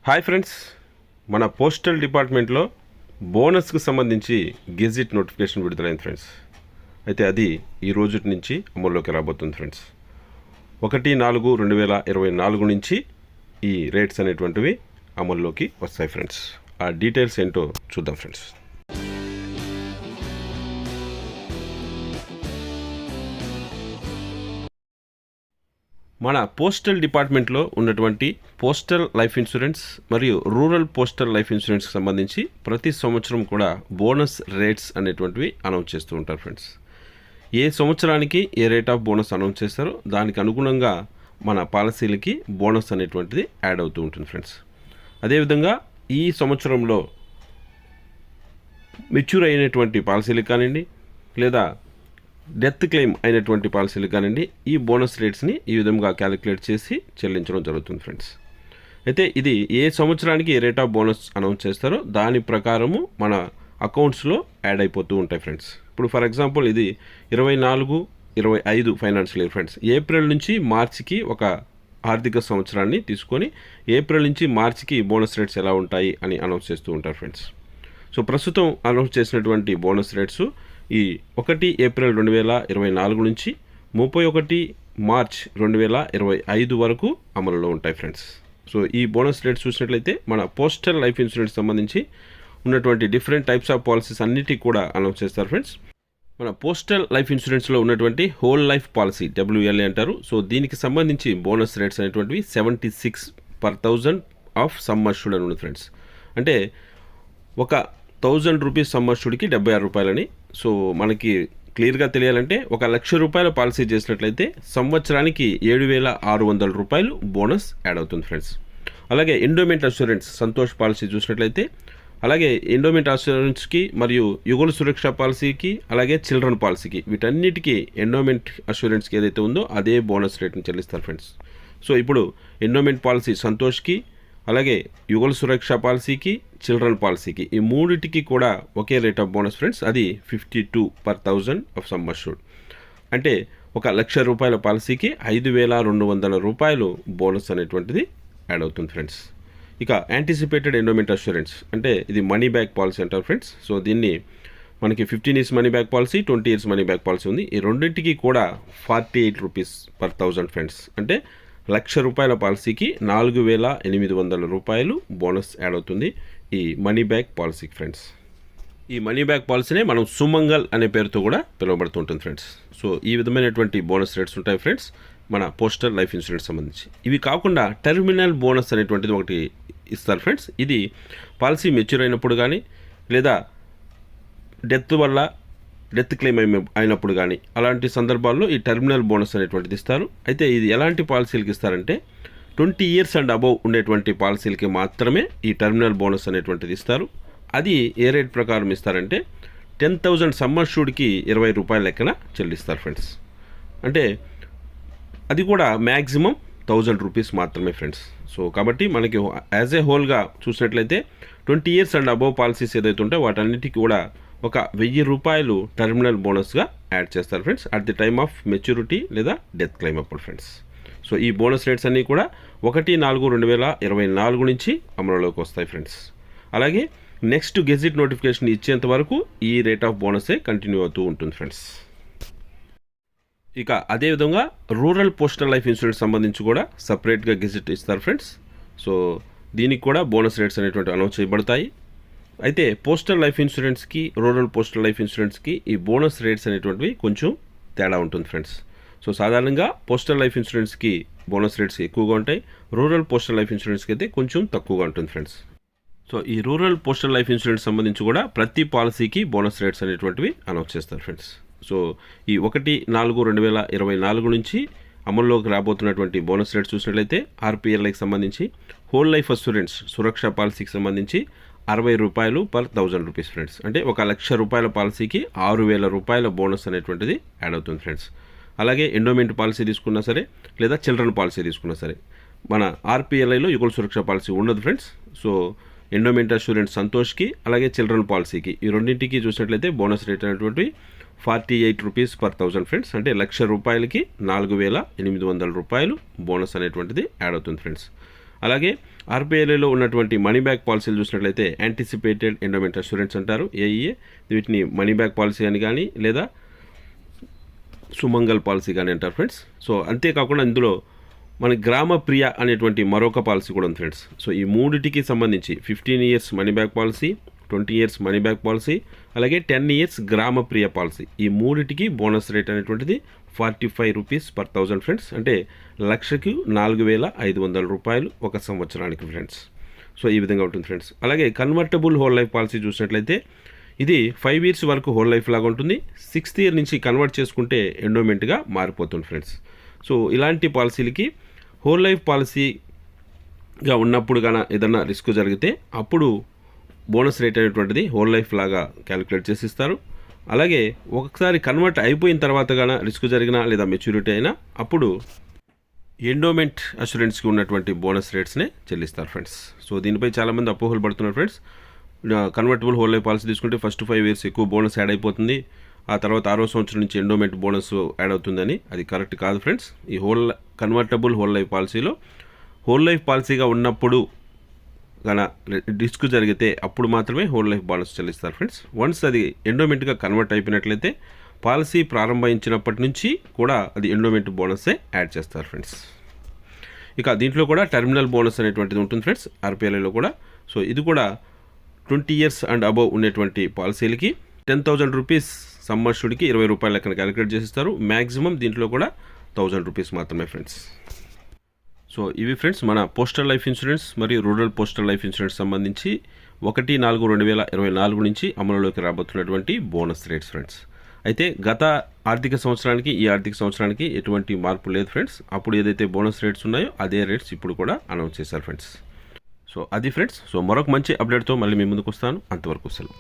Hi friends, మన postal డిపార్ట్మెంట్లో బోనస్కు సంబంధించి గెజిట్ నోటిఫికేషన్ విడుదలైంది ఫ్రెండ్స్. అయితే అది ఈ రోజు నుంచి అమల్లోకి రాబోతుంది ఫ్రెండ్స్. 1/4/2024 నుంచి ఈ రేట్స్ అనేటువంటివి అమల్లోకి వస్తాయి ఫ్రెండ్స్. ఆ డీటెయిల్స్ ఏంటో చూద్దాం ఫ్రెండ్స్. మన పోస్టల్ డిపార్ట్మెంట్లో ఉన్నటువంటి పోస్టల్ లైఫ్ ఇన్సూరెన్స్ మరియు రూరల్ పోస్టల్ లైఫ్ ఇన్సూరెన్స్కి సంబంధించి ప్రతి సంవత్సరం కూడా బోనస్ రేట్స్ అనేటువంటివి అనౌన్స్ చేస్తూ ఉంటారు ఫ్రెండ్స్. ఏ సంవత్సరానికి ఏ రేట్ ఆఫ్ బోనస్ అనౌన్స్ చేస్తారో దానికి అనుగుణంగా మన పాలసీలకి బోనస్ అనేటువంటిది యాడ్ అవుతూ ఉంటుంది ఫ్రెండ్స్. అదేవిధంగా ఈ సంవత్సరంలో మెచ్యూర్ అయినటువంటి పాలసీలకు కానివ్వండి లేదా డెత్ క్లెయిమ్ అయినటువంటి పాలసీలు కానివ్వండి, ఈ బోనస్ రేట్స్ని ఈ విధంగా క్యాలిక్యులేట్ చేసి చెల్లించడం జరుగుతుంది ఫ్రెండ్స్. అయితే ఇది ఏ సంవత్సరానికి ఏ రేట్ ఆఫ్ బోనస్ అనౌన్స్ చేస్తారో దాని ప్రకారము మన అకౌంట్స్లో యాడ్ అయిపోతూ ఉంటాయి ఫ్రెండ్స్. ఇప్పుడు ఫర్ ఎగ్జాంపుల్ ఇది 24-25 ఫైనాన్షియల్ ఇయర్ ఫ్రెండ్స్. ఏప్రిల్ నుంచి మార్చికి ఒక ఆర్థిక సంవత్సరాన్ని తీసుకొని ఏప్రిల్ నుంచి మార్చికి బోనస్ రేట్స్ ఎలా ఉంటాయి అని అనౌన్స్ చేస్తూ ఉంటారు ఫ్రెండ్స్. సో ప్రస్తుతం అనౌన్స్ చేసినటువంటి బోనస్ రేట్స్ ఈ 1 ఏప్రిల్ 2024 నుంచి 31 మార్చ్ 2025 వరకు అమలులో ఉంటాయి ఫ్రెండ్స్. సో ఈ బోనస్ రేట్స్ చూసినట్లయితే మన పోస్టల్ లైఫ్ ఇన్సూరెన్స్ సంబంధించి ఉన్నటువంటి డిఫరెంట్ టైప్స్ ఆఫ్ పాలసీస్ అన్నిటికీ కూడా అనౌన్స్ చేస్తారు ఫ్రెండ్స్. మన పోస్టల్ లైఫ్ ఇన్సూరెన్స్లో ఉన్నటువంటి హోల్ లైఫ్ పాలసీ WLA అంటారు. సో దీనికి సంబంధించి బోనస్ రేట్స్ అనేటువంటివి 76/1000 ఆఫ్ సమ్ అష్యూర్డ్ అని ఉంది ఫ్రెండ్స్. అంటే ఒక 1000 రూపీస్ సమ్ అష్యూర్డ్కి 76 రూపాయలని. సో మనకి క్లియర్గా తెలియాలంటే 1,00,000 రూపాయల పాలసీ చేసినట్లయితే సంవత్సరానికి 7,600 రూపాయలు బోనస్ యాడ్ అవుతుంది ఫ్రెండ్స్. అలాగే ఎండోమెంట్ అష్యూరెన్స్ సంతోష్ పాలసీ చూసినట్లయితే, అలాగే ఎండోమెంట్ అష్యూరెన్స్కి మరియు యుగల సురక్ష పాలసీకి అలాగే చిల్డ్రన్ పాలసీకి వీటన్నిటికీ ఎండోమెంట్ అష్యూరెన్స్కి ఏదైతే ఉందో అదే బోనస్ రేట్ని చెల్లిస్తారు ఫ్రెండ్స్. సో ఇప్పుడు ఎండోమెంట్ పాలసీ సంతోష్కి అలాగే యుగల సురక్ష పాలసీకి చిల్డ్రన్ పాలసీకి ఈ మూడిటికి కూడా ఒకే రేట్ ఆఫ్ బోనస్ ఫ్రెండ్స్. అది 52/1000 ఆఫ్ సమ్ అష్యూర్డ్. అంటే 1,00,000 రూపాయల పాలసీకి 5,200 రూపాయలు బోనస్ అనేటువంటిది యాడ్ అవుతుంది ఫ్రెండ్స్. ఇక యాంటిసిపేటెడ్ ఎండోమెంట్ అష్యూరెన్స్ అంటే ఇది మనీ బ్యాక్ పాలసీ అంటారు ఫ్రెండ్స్. సో దీన్ని మనకి 15 years money back policy, 20 years money back policy ఉంది. ఈ రెండింటికి కూడా 48 రూపీస్/1000 ఫ్రెండ్స్. అంటే 1,00,000 రూపాయల పాలసీకి 4,800 రూపాయలు బోనస్ యాడ్ అవుతుంది ఈ మనీ బ్యాక్ పాలసీకి ఫ్రెండ్స్. ఈ మనీ బ్యాక్ పాలసీనే మనం సుమంగల్ అనే పేరుతో కూడా పిలువబడుతుంటుంది ఫ్రెండ్స్. సో ఈ విధమైనటువంటి బోనస్ రేట్స్ ఉంటాయి ఫ్రెండ్స్ మన పోస్టల్ లైఫ్ ఇన్సూరెన్స్ సంబంధించి. ఇవి కాకుండా టెర్మినల్ బోనస్ అనేటువంటిది ఒకటి ఇస్తారు ఫ్రెండ్స్. ఇది పాలసీ మెచ్యూర్ అయినప్పుడు కానీ లేదా డెత్ క్లెయిమ్ అయినప్పుడు కానీ అలాంటి సందర్భాల్లో ఈ టెర్మినల్ బోనస్ అనేటువంటిది ఇస్తారు. అయితే ఇది ఎలాంటి పాలసీలకి ఇస్తారంటే 20 years అండ్ అబవ్ ఉండేటువంటి పాలసీలకి మాత్రమే ఈ టెర్మినల్ బోనస్ అనేటువంటిది ఇస్తారు. అది ఏ రేట్ ప్రకారం ఇస్తారంటే 10,000 సమ్ అష్యూర్డ్కి 20 రూపాయల లెక్కన చెల్లిస్తారు ఫ్రెండ్స్. అంటే అది కూడా మ్యాక్సిమం 1000 రూపీస్ మాత్రమే ఫ్రెండ్స్. సో కాబట్టి మనకి యాజ్ ఏ హోల్గా చూసినట్లయితే 20 years అండ్ అబవ్ పాలసీస్ ఏదైతే ఉంటాయో వాటన్నిటికీ కూడా ఒక 1000 రూపాయలు టెర్మినల్ బోనస్గా యాడ్ చేస్తారు friends at the time of maturity లేదా డెత్ క్లెయిమ్ అప్పుడు ఫ్రెండ్స్. సో ఈ బోనస్ రేట్స్ అన్నీ కూడా 1/4/2024 నుంచి అమలులోకి వస్తాయి ఫ్రెండ్స్. అలాగే నెక్స్ట్ గెజిట్ నోటిఫికేషన్ ఇచ్చేంత వరకు ఈ రేట్ ఆఫ్ బోనసే కంటిన్యూ అవుతూ ఉంటుంది ఫ్రెండ్స్. ఇక అదేవిధంగా రూరల్ పోస్టల్ లైఫ్ ఇన్సూరెన్స్ సంబంధించి కూడా సపరేట్గా గెజిట్ ఇస్తారు ఫ్రెండ్స్. సో దీనికి కూడా బోనస్ రేట్స్ అనేటువంటి అనౌన్స్ చేయబడతాయి. అయితే పోస్టల్ లైఫ్ ఇన్సూరెన్స్కి రూరల్ పోస్టల్ లైఫ్ ఇన్సూరెన్స్కి ఈ బోనస్ రేట్స్ అనేటువంటివి కొంచెం తేడా ఉంటుంది ఫ్రెండ్స్. సో సాధారణంగా పోస్టల్ లైఫ్ ఇన్సూరెన్స్కి బోనస్ రేట్స్ ఎక్కువగా ఉంటాయి, రూరల్ పోస్టల్ లైఫ్ ఇన్సూరెన్స్కి అయితే కొంచెం తక్కువగా ఉంటుంది ఫ్రెండ్స్. సో ఈ రూరల్ పోస్టల్ లైఫ్ ఇన్సూరెన్స్ సంబంధించి కూడా ప్రతి పాలసీకి బోనస్ రేట్స్ అనేటువంటివి అనౌన్స్ చేస్తారు ఫ్రెండ్స్. సో ఈ 1/4/2024 నుంచి అమల్లోకి రాబోతున్నటువంటి బోనస్ రేట్స్ చూసినట్లయితే RPLకి సంబంధించి హోల్ లైఫ్ అష్యూరెన్స్ సురక్ష పాలసీకి సంబంధించి 60 రూపాయలు/1000 రూపీస్ ఫ్రెండ్స్. అంటే 1,00,000 రూపాయల పాలసీకి 6,000 రూపాయల బోనస్ అనేటువంటిది యాడ్ అవుతుంది ఫ్రెండ్స్. అలాగే ఎండోమెంట్ పాలసీ తీసుకున్నా సరే లేదా చిల్డ్రన్ పాలసీ తీసుకున్నా సరే మన RPLలో యుగల సురక్ష పాలసీ ఉండదు ఫ్రెండ్స్. సో ఎండోమెంట్ అష్యూరెన్స్ సంతోష్కి అలాగే చిల్డ్రన్ పాలసీకి ఈ రెండింటికి చూసినట్లయితే బోనస్ రేట్ అనేటువంటి 48 రూపీస్/1000 ఫ్రెండ్స్. అంటే 1,00,000 రూపాయలకి 4,800 రూపాయలు బోనస్ అనేటువంటిది యాడ్ అవుతుంది ఫ్రెండ్స్. అలాగే ఆర్బీఐలో ఉన్నటువంటి మనీ బ్యాక్ పాలసీలు చూసినట్లయితే యాంటిసిపేటెడ్ ఎండోమెంట్ అష్యూరెన్స్ అంటారు, ఏఈఏ. వీటిని మనీ బ్యాక్ పాలసీ అని కానీ లేదా సుమంగల్ పాలసీ కానీ అంటారు ఫ్రెండ్స్. సో అంతేకాకుండా ఇందులో మన గ్రామ ప్రియ అనేటువంటి మరొక పాలసీ కూడా ఉంది ఫ్రెండ్స్. సో ఈ మూడిటికి సంబంధించి 15 years money back policy, 20 years money back policy, అలాగే 10 ఇయర్స్ గ్రామ ప్రియ పాలసీ, ఈ మూడిటికి బోనస్ రేట్ అనేటువంటిది 45 రూపీస్ పర్ 1000 ఫ్రెండ్స్. అంటే లక్షకు 4500 రూపాయలు ఒక సంవత్సరానికి ఫ్రెండ్స్. సో ఈ విధంగా ఉంటుంది ఫ్రెండ్స్. అలాగే కన్వర్టబుల్ హోల్ లైఫ్ పాలసీ చూసినట్లయితే ఇది 5 ఇయర్స్ వరకు హోల్ లైఫ్ లాగా ఉంటుంది. 6th ఇయర్ నుంచి కన్వర్ట్ చేసుకుంటే ఎండోమెంట్గా మారిపోతుంది ఫ్రెండ్స్. సో ఇలాంటి పాలసీలకి హోల్ లైఫ్ పాలసీగా ఉన్నప్పుడు కానీ ఏదన్నా రిస్క్ జరిగితే అప్పుడు బోనస్ రేట్ అనేటువంటిది హోల్ లైఫ్ లాగా క్యాలిక్యులేట్ చేసి ఇస్తారు. అలాగే ఒకసారి కన్వర్ట్ అయిపోయిన తర్వాత కానీ రిస్క్ జరిగినా లేదా మెచ్యూరిటీ అయినా అప్పుడు ఎండోమెంట్ అష్యూరెన్స్కి ఉన్నటువంటి బోనస్ రేట్స్నే చెల్లిస్తారు ఫ్రెండ్స్. సో దీనిపై చాలామంది అపోహలు పడుతున్నారు friends. Convertible whole life policy తీసుకుంటే ఫస్ట్ 5 ఇయర్స్ ఎక్కువ బోనస్ యాడ్ అయిపోతుంది, ఆ తర్వాత 6వ సంవత్సరం నుంచి ఎండోమెంట్ బోనస్ యాడ్ అవుతుందని. అది కరెక్ట్ కాదు ఫ్రెండ్స్. ఈ కన్వర్టబుల్ హోల్ లైఫ్ పాలసీలో హోల్ లైఫ్ పాలసీగా ఉన్నప్పుడు కానీ రిస్క్ జరిగితే అప్పుడు మాత్రమే హోల్ లైఫ్ బోనస్ చెల్లిస్తారు ఫ్రెండ్స్. వన్స్ అది ఎండోమెంట్గా కన్వర్ట్ అయిపోయినట్లయితే పాలసీ ప్రారంభించినప్పటి నుంచి కూడా అది ఎండోమెంట్ బోనస్సే యాడ్ చేస్తారు ఫ్రెండ్స్. ఇక దీంట్లో కూడా టెర్మినల్ బోనస్ అనేటువంటిది ఉంటుంది ఫ్రెండ్స్ ఆర్పిఎల్ఐలో కూడా. సో ఇది కూడా 20 ఇయర్స్ అండ్ అబవ్ ఉన్నటువంటి పాలసీలకి 10,000 రూపీస్ సమ్మర్షుడికి 20 రూపాయల లెక్కన క్యాలిక్యులేట్ చేసిస్తారు. మ్యాక్సిమం దీంట్లో కూడా 1000 రూపీస్ మాత్రమే ఫ్రెండ్స్. సో ఇవి ఫ్రెండ్స్ మన పోస్టల్ లైఫ్ ఇన్సూరెన్స్ మరియు రూరల్ పోస్టల్ లైఫ్ ఇన్సూరెన్స్ సంబంధించి 1/4/2024 నుంచి అమలులోకి రాబోతున్నటువంటి బోనస్ రేట్స్ ఫ్రెండ్స్. అయితే గత ఆర్థిక సంవత్సరానికి ఈ ఆర్థిక సంవత్సరానికి ఎటువంటి మార్పు లేదు ఫ్రెండ్స్. అప్పుడు ఏదైతే బోనస్ రేట్స్ ఉన్నాయో అదే రేట్స్ ఇప్పుడు కూడా అనౌన్స్ చేశారు ఫ్రెండ్స్. సో అది ఫ్రెండ్స్. సో మరొక మంచి అప్డేట్తో మళ్ళీ మీ ముందుకు వస్తాను. అంతవరకు సెలవు.